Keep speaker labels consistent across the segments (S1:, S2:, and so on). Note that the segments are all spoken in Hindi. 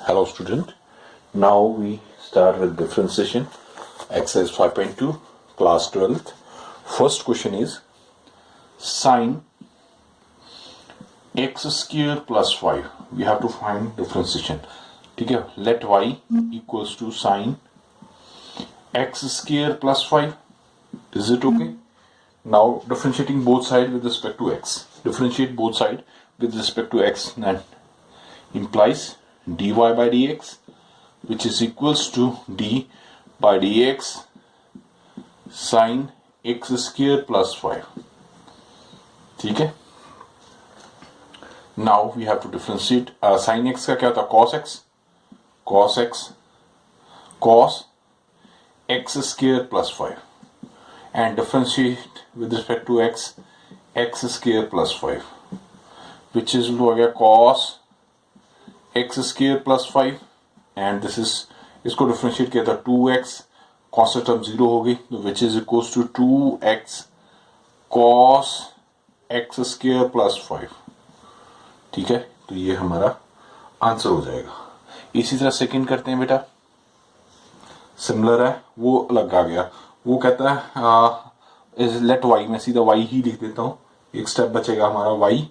S1: Hello student, now we start with differentiation, exercise 5.2, class 12th. First question is sine x square plus 5. We have to find differentiation. ठीक है, let y equals to sine x square plus 5. Is it okay? Now differentiating both sides with respect to x. Differentiate both sides with respect to x. That implies dy by dx, which is equals to d by dx sine x square plus 5. ठीक है. Now we have to differentiate sin x का क्या होता है cos x cos x square plus 5 and differentiate with respect to x square plus 5, which is हो गया cos x square plus 5 and this is इसको डिफरेंशिएट किया था 2x कॉन्स्टेंट टर्म 0 हो गई, which is equals to 2x cos x square plus 5. ठीक है, तो ये हमारा आंसर हो जाएगा. इसी तरह सेकंड करते हैं बेटा. सिमिलर है, वो अलग आ गया. वो कहता है लेट y, मैं सीधा y ही लिख देता हूं. एक स्टेप बचेगा हमारा y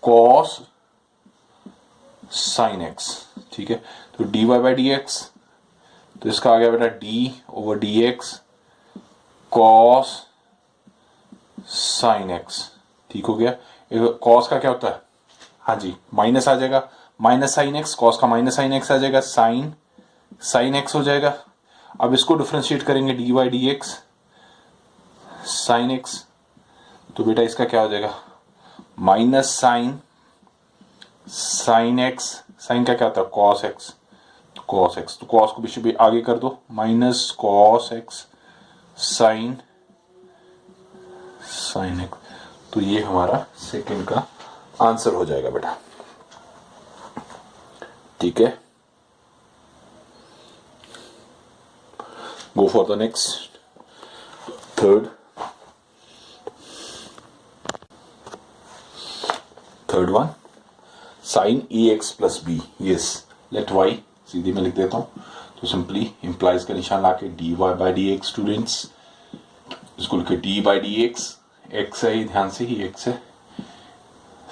S1: cos sin x. ठीक है, तो dy by dx, तो इसका आ गया बेटा d over dx cos sin x. ठीक हो गया. cos का क्या होता है, हाँ जी माइनस आ जाएगा, माइनस साइन एक्स, कॉस का माइनस साइन एक्स आ जाएगा, साइन एक्स हो जाएगा. अब इसको डिफरेंशिएट करेंगे D by d x sine x, तो बेटा इसका क्या हो जाएगा माइनस साइन एक्स, साइन का क्या होता है कॉस एक्स, तो कॉस को भी आगे कर दो, minus cos x sine x. तो ये हमारा सेकंड का आंसर हो जाएगा बेटा. ठीक है, go for the next third one sine a x plus b. Yes, let y सीधे में लिख देता हूं, तो सिंपली इंप्लाइज का निशान लाके d y by d x. Students इसको लिखे d by d x, x है, ध्यान से ही एक्स है,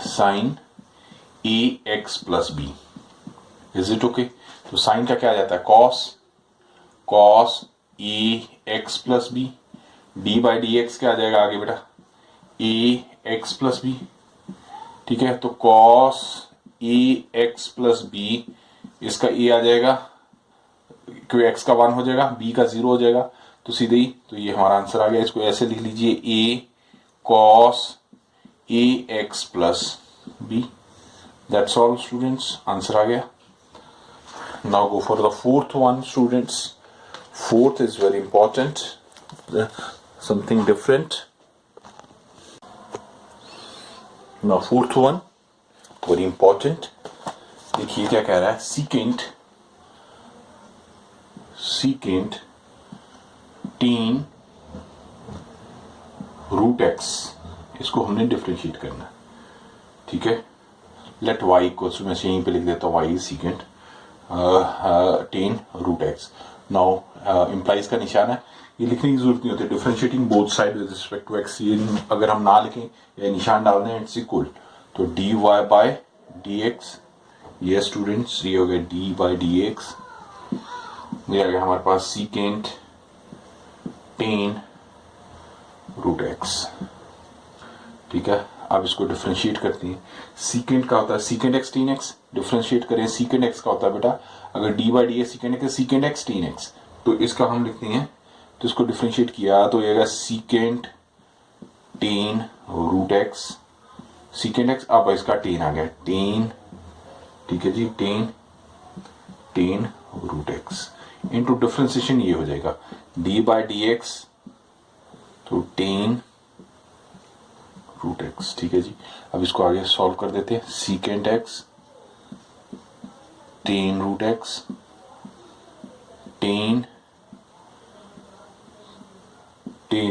S1: sine a x plus b. Is it okay? तो साइन का क्या आ जाता है cos a x plus b. D by d x क्या आ जाएगा आगे बेटा ए एक्स प्लस बी. ठीक है, तो cos a x plus B, इसका ए आ जाएगा क्योंकि एक्स का 1 हो जाएगा, बी का 0 हो जाएगा, तो सीधे ही तो ये हमारा आंसर आ गया. इसको ऐसे लिख लीजिए a cos a x plus b. That's all students, answer आ गया. Now go for the fourth one, students. Fourth is very important, something different. Now fourth one very important. देखिए क्या कह रहा है, secant tan रूट एक्स, इसको हमने डिफरेंशिएट करना है. ठीक है, लेट y इक्वल्स, मैं यहीं पे लिख देता हूँ y secant tan root x. Now implies का निशान है, ये लिखने की जरूरत नहीं होती. Differentiating both side with respect to x, ये अगर हम ना लिखें या निशान डाल दें इट्स इक्वल, तो d y by d x. ये स्टूडेंट्स ये हो गया डी बाई डी एक्स. ये आ गया हमारे पास सीकेंट tan रूट एक्स. ठीक है, अब इसको डिफरेंशिएट करते हैं. सीकेंट का होता है secant x tan x. Differentiate करें, सीकेंट एक्स का होता है बेटा अगर D by d x secant x, secant x tan x, तो इसका हम लिखते हैं, तो इसको डिफरेंशिएट किया तो ये secant tan root x secant x. अब इसका टेन आ गया टेन. ठीक है जी, tan root x into differentiation ये हो जाएगा डी बाई डी एक्स, तो टेन रूट एक्स. ठीक है जी, अब इसको आगे सॉल्व कर देते हैं. Secant x tan root x tan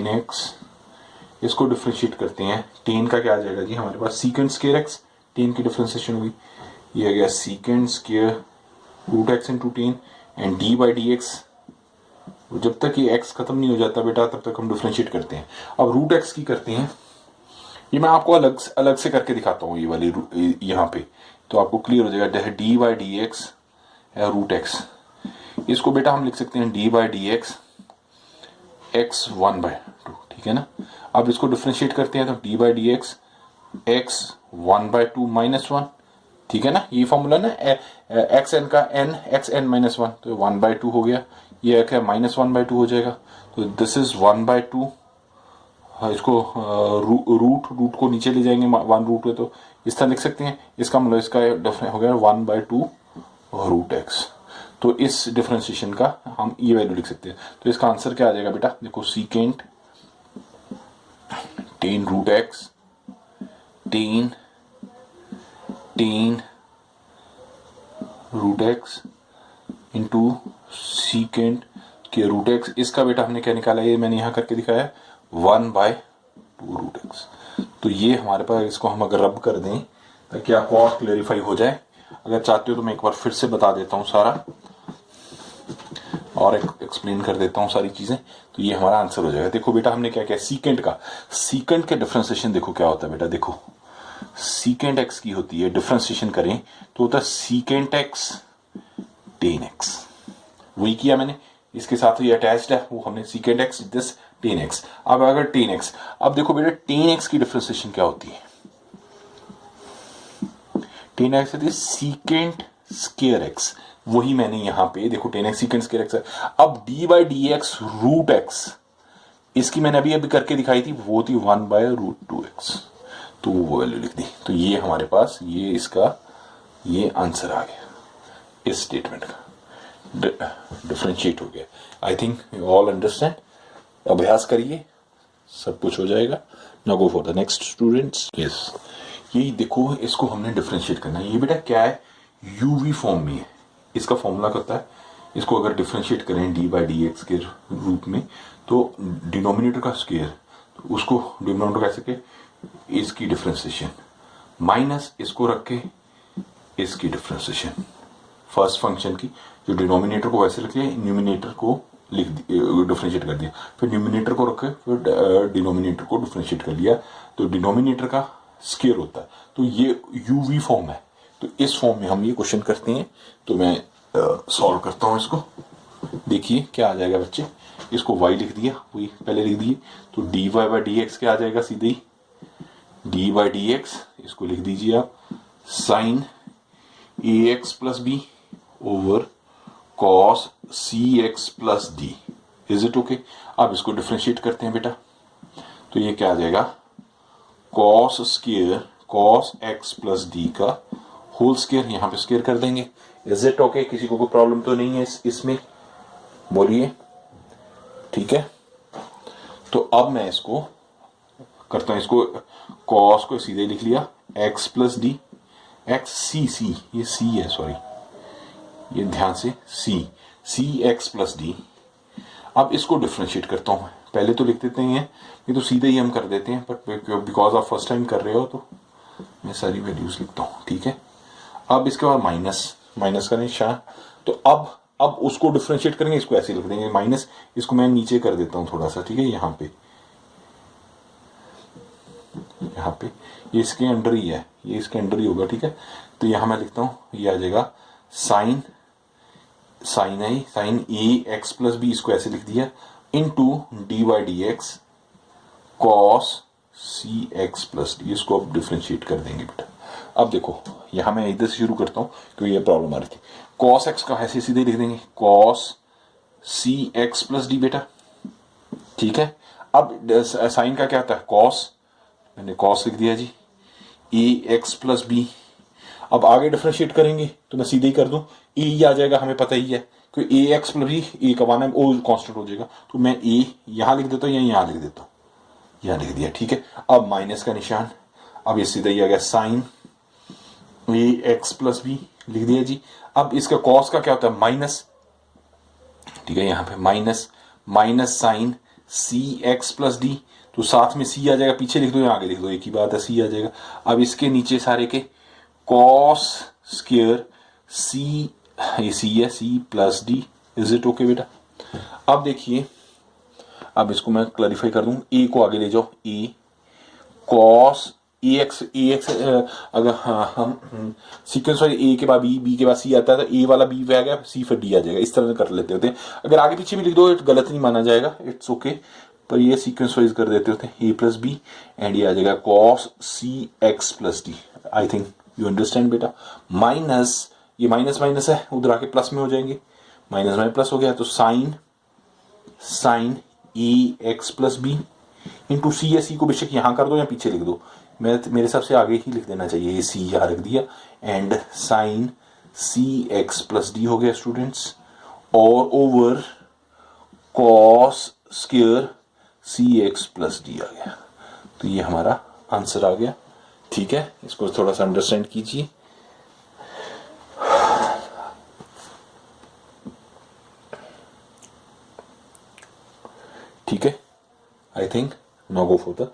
S1: x, इसको डिफरेंशिएट करते हैं. टेन का क्या आ जाएगा जी हमारे पास सीकेंट स्क्वायर एक्स, टेन की डिफरेंशिएशन हुई, ये आ गया secant square root x into tan and d by d x. जब तक ये x खत्म नहीं हो जाता बेटा तब तक हम डिफ्रेंशिएट करते हैं। अब रूट एक्स की करते हैं, ये मैं आपको अलग से करके दिखाता हूँ, ये वाली यहाँ पे तो आपको क्लियर हो जाएगा। D by d x root x, इसको बेटा हम लिख सकते हैं d by d x x 1/2, ठीक है ना। अब इसको डिफ्रेंशिएट करते हैं तो D by d x x 1/2 -1, ठीक है ना। ये फॉर्मूला ना एक्स एन का एन एक्स एन -1, तो 1/2 हो गया, ये क्या -1/2 हो जाएगा। तो दिस इज 1/2। इसको रूट को नीचे ले जाएंगे 1 रूट है तो इस तरह लिख सकते हैं। इसका मतलब इसका हो गया 1/2 रूट एक्स। तो इस डिफरेंशिएशन का हम ये वैल्यू लिख सकते हैं। तो इसका आंसर क्या आ जाएगा बेटा, देखो secant tan root x tan root x into secant के रूट एक्स। इसका बेटा हमने क्या निकाला, ये मैंने यहाँ करके दिखाया 1/2 रूट एक्स। तो ये हमारे पास, इसको हम अगर रब कर दें ताकि आपको और क्लेरिफाई हो जाए, अगर चाहते हो तो मैं एक बार फिर से बता देता हूँ सारा और एक्सप्लेन कर देता हूँ सारी चीजें, तो ये हमारा आंसर हो जाएगा। देखो बेटा हमने क्या किया, सीकेंट का डिफरेंशिएशन देखो क्या होता है बेटा, देखो सीकेंट एक्स की होती है, डिफरेंशिएशन करें तो होता है सीकेंट एक्स टेन एक्स। वही किया मैंने, इसके साथ ये अटैच्ड है, वो हमने secant x this ten x. अब अगर टेन एक्स, अब देखो बेटा टेन एक्स की डिफरेंशिएशन क्या होती है, टेन एक्स होती है सीकेंट स्क्वायर एक्स। वही मैंने यहां पे देखो tan x secant square x है। अब d by d x root x, इसकी मैंने अभी करके दिखाई थी, वो थी 1/√2x, तो वो वैल्यू लिख दी। तो ये हमारे पास ये इसका ये आंसर आ गया इस स्टेटमेंट का, डिफरेंशिएट हो गया। आई थिंक यू ऑल अंडरस्टैंड। अभ्यास करिए, सब कुछ हो जाएगा। Now go for the next students. Yes, यही देखो, इसको हमने डिफरेंशिएट करना है। ये बेटा क्या है, यूवी फॉर्म में है, इसका फॉर्मूला क्या होता है, इसको अगर डिफरेंशिएट करें डी बाई डी एक्स के रूप में तो डिनोमिनेटर का स्क्वायर, तो उसको डिनोमिनेटर कैसे के इसकी डिफरेंशिएशन माइनस इसको रख के इसकी डिफरेंशिएशन, फर्स्ट फंक्शन की जो डिनोमिनेटर को वैसे रख लिया, न्यूमिनेटर को लिख डिफरेंशिएट कर दिया, फिर न्यूमिनेटर को रख के फिर डिनोमिनेटर को डिफरेंशिएट कर लिया, तो डिनोमिनेटर का स्क्वायर होता है। तो ये यूवी फॉर्म है, तो इस फॉर्म में हम ये क्वेश्चन करते हैं। तो मैं सॉल्व करता हूं इसको, देखिए क्या आ जाएगा बच्चे। इसको y लिख दिया, वही पहले लिख दिए, तो d y by d x क्या आ जाएगा, सीधे ही डी बाई डी एक्स, इसको लिख दीजिए आप sine a x plus b over cos c x plus d. Is it okay. अब इसको डिफरेंशिएट करते हैं बेटा, तो ये क्या आ जाएगा, cos square cos x plus D का होल स्क्वायर, यहां पे स्क्वायर कर देंगे। इज इट ओके, किसी को कोई प्रॉब्लम तो नहीं है इसमें, बोलिए, ठीक है। तो अब मैं इसको करता हूं, इसको कॉस को सीधे लिख लिया एक्स प्लस डी, एक्स सी ये सी है, सॉरी ये ध्यान से सी एक्स प्लस डी। अब इसको डिफरेंशिएट करता हूं, पहले तो लिख देते हैं, ये तो सीधे ही हम कर देते हैं, बट बिकॉज आप फर्स्ट टाइम कर रहे हो तो मैं सारी वैल्यूज लिखता हूं, ठीक है। अब इसके बाद माइनस का निशान, तो अब उसको डिफरेंशिएट करेंगे, इसको ऐसे लिख देंगे माइनस, इसको मैं नीचे कर देता हूं थोड़ा सा, ठीक है, यहाँ पे ये इसके अंडर ही है, ये इसके अंडर ही होगा, ठीक है। तो यहां मैं लिखता हूं, ये आ जाएगा sine a x plus b, इसको ऐसे लिख दिया, into d y d x cos c x plus d, इसको अब डिफरेंशिएट कर देंगे बेटा। अब देखो यहां मैं इधर से शुरू करता हूं क्योंकि ये प्रॉब्लम आ रही थी। कॉस एक्स का ऐसे सीधे लिख देंगे cos c x plus D बेटा, ठीक है। अब साइन का क्या आता है, कॉस, मैंने कॉस लिख दिया जी, ए एक्स प्लस बी। अब आगे डिफरेंशिएट करेंगे तो मैं सीधे ही कर दूं, ए आ जाएगा, हमें पता ही है क्योंकि ए एक्स प्लस बी, ए कब आना है, ओ कांस्टेंट हो जाएगा, तो मैं ए यहां लिख देता हूं या यहां लिख देता हूं, यहां लिख दिया, ठीक है। अब माइनस का निशान, अब ये सीधा ही आ गया sign a x plus B, लिख दिया जी। अब इसका कॉस का क्या होता है, माइनस, ठीक है, यहां पे minus sign c x plus D, तो साथ में सी आ जाएगा, पीछे लिख दो या आगे लिख दो, एक ही बात है, सी आ जाएगा। अब इसके नीचे सारे के कॉस स्क्वायर सी ये सी है, c plus d, is it okay बेटा? अब देखिए, अब इसको मैं क्लैरिफाई कर दूं, ए को आगे ले जाओ, ए कॉस ए एक्स अगर हाँ हम सीक्वेंस वाइज ए के बाद बी, बी के बाद सी आता है तो ए वाला बी आ गया, सी फिर डी आ जाएगा, इस तरह से कर लेते होते हैं। अगर आगे पीछे भी लिख दो गलत नहीं माना जाएगा, इट्स ओके, पर ये सीक्वेंस वाइज कर देते होते हैं, ए प्लस बी एंड ये आ जाएगा cos c x plus d. I think you understand बेटा। माइनस, ये माइनस माइनस है, उधर आके प्लस में हो जाएंगे, माइनस में प्लस हो गया, तो sign a x plus B into सी या सी को बेशक यहां कर दो या पीछे लिख दो, मेरे हिसाब से आगे ही लिख देना चाहिए, ये सी यहां रख दिया, and sine c x plus d हो गया स्टूडेंट्स, और over cos square c x plus d आ गया। तो ये हमारा आंसर आ गया। ठीक है, इसको थोड़ा सा अंडरस्टैंड कीजिए। ठीक है, I think now go for the